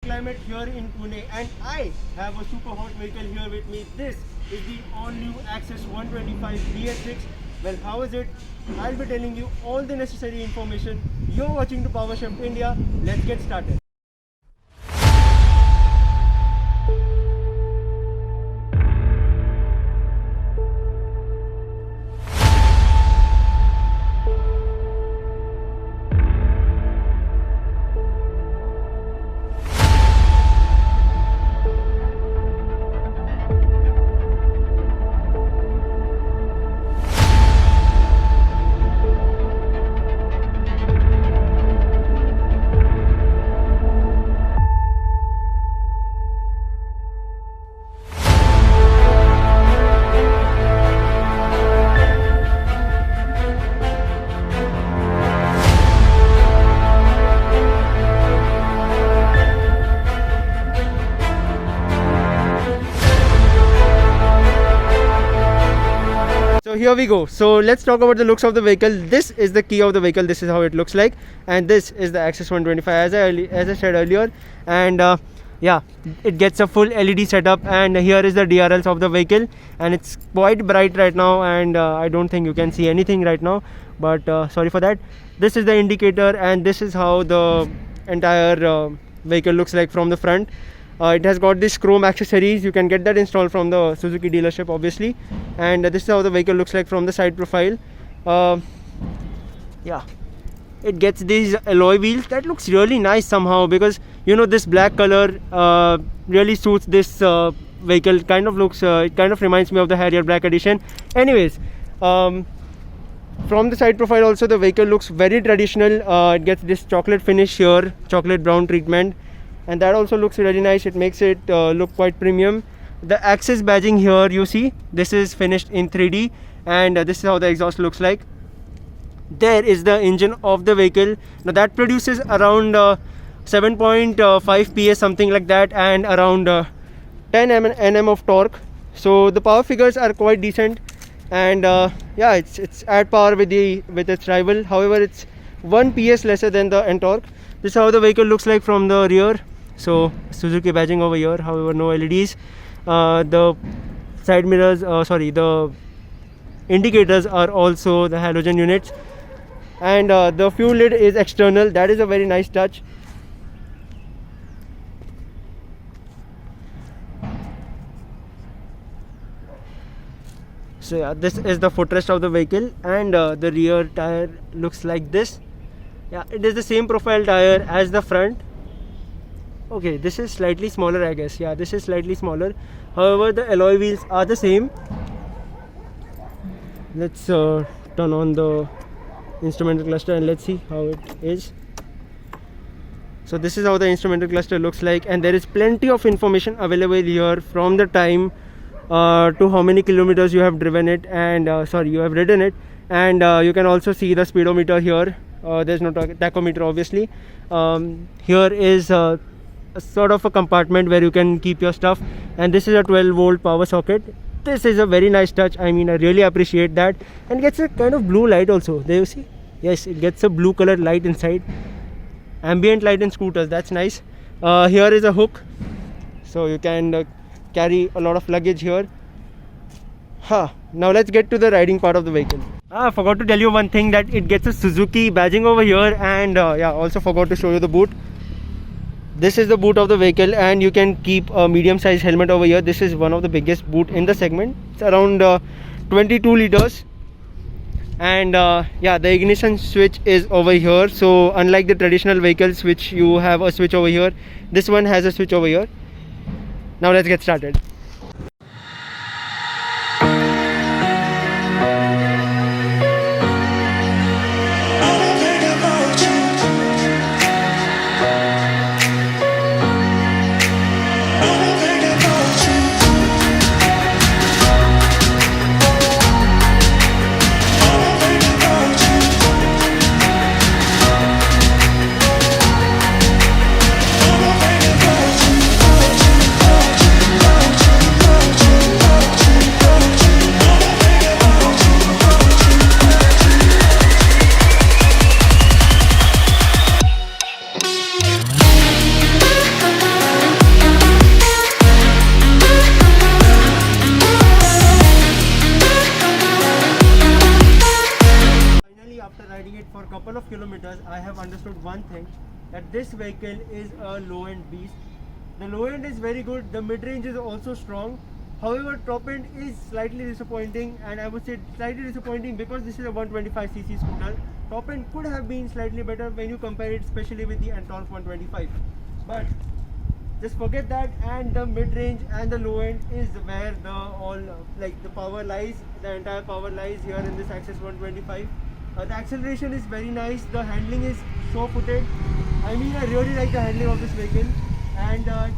Climate here in Pune, and I have a super hot vehicle here with me. This is the all-new Access 125 DS6. Well, how is it? I'll be telling you all the necessary information. You're watching the Power Shift India. Let's get started. So here we go. So let's talk about the looks of the vehicle. This is the key of the vehicle. This is how it looks like, and this is the Access 125 as I said earlier. And yeah, it gets a full LED setup, and here is the DRLs of the vehicle, and it's quite bright right now, and I don't think you can see anything right now, but sorry for that. This is the indicator, and this is how the entire vehicle looks like from the front. It has got this chrome accessories. You can get that installed from the Suzuki dealership, obviously. And this is how the vehicle looks like from the side profile. Yeah, it gets these alloy wheels. That looks really nice somehow, because you know, this black color really suits this vehicle. Kind of looks, it kind of reminds me of the Harrier Black Edition. Anyways, from the side profile also, the vehicle looks very traditional. It gets this chocolate finish here, chocolate brown treatment, and that also looks really nice. It makes it look quite premium. The Access badging here, you see, this is finished in 3D, and this is how the exhaust looks like. There is the engine of the vehicle. Now that produces around 7.5 PS, something like that, and around 10 Nm of torque. So the power figures are quite decent, and yeah, it's at par with its rival. However, it's 1 PS lesser than the Ntorq. This is how the vehicle looks like from the rear. So Suzuki badging over here, however no LEDs. The side mirrors, the indicators are also the halogen units, and the fuel lid is external. That is a very nice touch. So yeah, this is the footrest of the vehicle, and the rear tire looks like this. Yeah, it is the same profile tire as the front. Okay, this is slightly smaller, I guess. Yeah, this is slightly smaller. However, the alloy wheels are the same. Let's turn on the instrumental cluster and let's see how it is. So this is how the instrumental cluster looks like, and there is plenty of information available here, from the time to how many kilometers you have driven it, and you have ridden it, and you can also see the speedometer here. There's no tachometer, obviously. Here is a sort of a compartment where you can keep your stuff, and this is a 12-volt power socket. This is a very nice touch. I mean, I really appreciate that. And it gets a kind of blue light also. There you see. Yes, it gets a blue colored light inside. Ambient light in scooters, that's nice. Here is a hook, so you can carry a lot of luggage here. Now let's get to the riding part of the vehicle. I forgot to tell you one thing, that it gets a Suzuki badging over here, and yeah, also forgot to show you the boot. This is the boot of the vehicle, and you can keep a medium sized helmet over here. This is one of the biggest boot in the segment. It's around 22 liters, and yeah, the ignition switch is over here. So unlike the traditional vehicles which you have a switch over here, this one has a switch over here. Now let's get started. it for a couple of kilometers, I have understood one thing, that this vehicle is a low-end beast. The low end is very good, the mid-range is also strong. However, top end is slightly disappointing, and I would say slightly disappointing because this is a 125cc scooter. Top end could have been slightly better when you compare it especially with the Antonov 125. But just forget that, and the mid-range and the low end is where the power lies. The entire power lies here in this Access 125. The acceleration is very nice, the handling is sure-footed. I mean, I really like the handling of this vehicle, and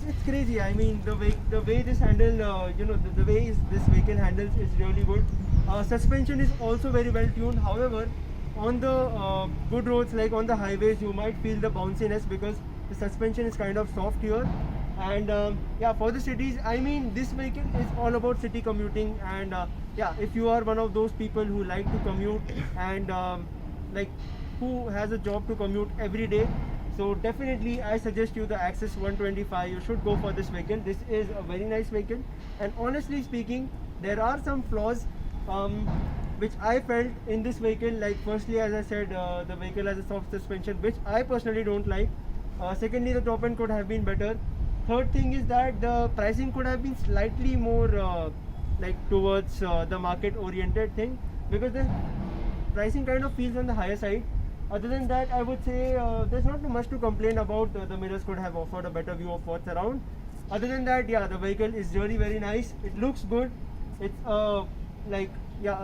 it's crazy. I mean, the way this handle, the way this vehicle handles is really good. Suspension is also very well tuned. However, on the good roads like on the highways, you might feel the bounciness because the suspension is kind of soft here. And yeah, for the cities, I mean, this vehicle is all about city commuting, and yeah, if you are one of those people who like to commute and like who has a job to commute every day, so definitely I suggest you the Access 125. You should go for this vehicle. This is a very nice vehicle, and honestly speaking, there are some flaws which I felt in this vehicle. Like, firstly, as I said, the vehicle has a soft suspension, which I personally don't like. Secondly, the top end could have been better. Third thing is that the pricing could have been slightly more like towards the market oriented thing, because the pricing kind of feels on the higher side. Other than that, I would say there's not too much to complain about. The mirrors could have offered a better view of what's around. Other than that, yeah, the vehicle is really very nice. It looks good. It's a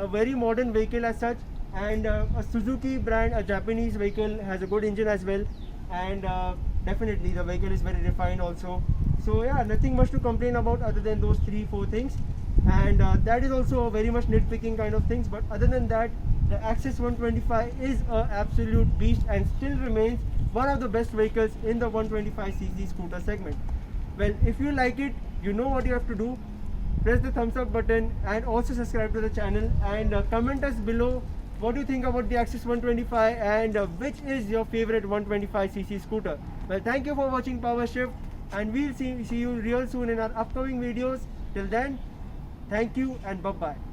very modern vehicle as such, and a Suzuki brand, a Japanese vehicle, has a good engine as well, and definitely the vehicle is very refined also. So yeah, nothing much to complain about other than those 3-4 things, and that is also very much nitpicking kind of things. But other than that, the Access 125 is an absolute beast and still remains one of the best vehicles in the 125cc scooter segment. Well, if you like it, you know what you have to do. Press the thumbs up button and also subscribe to the channel, and comment us below what do you think about the Access 125 and which is your favorite 125cc scooter. Well, thank you for watching Power Shift, and we'll see you real soon in our upcoming videos. Till then, thank you and bye-bye.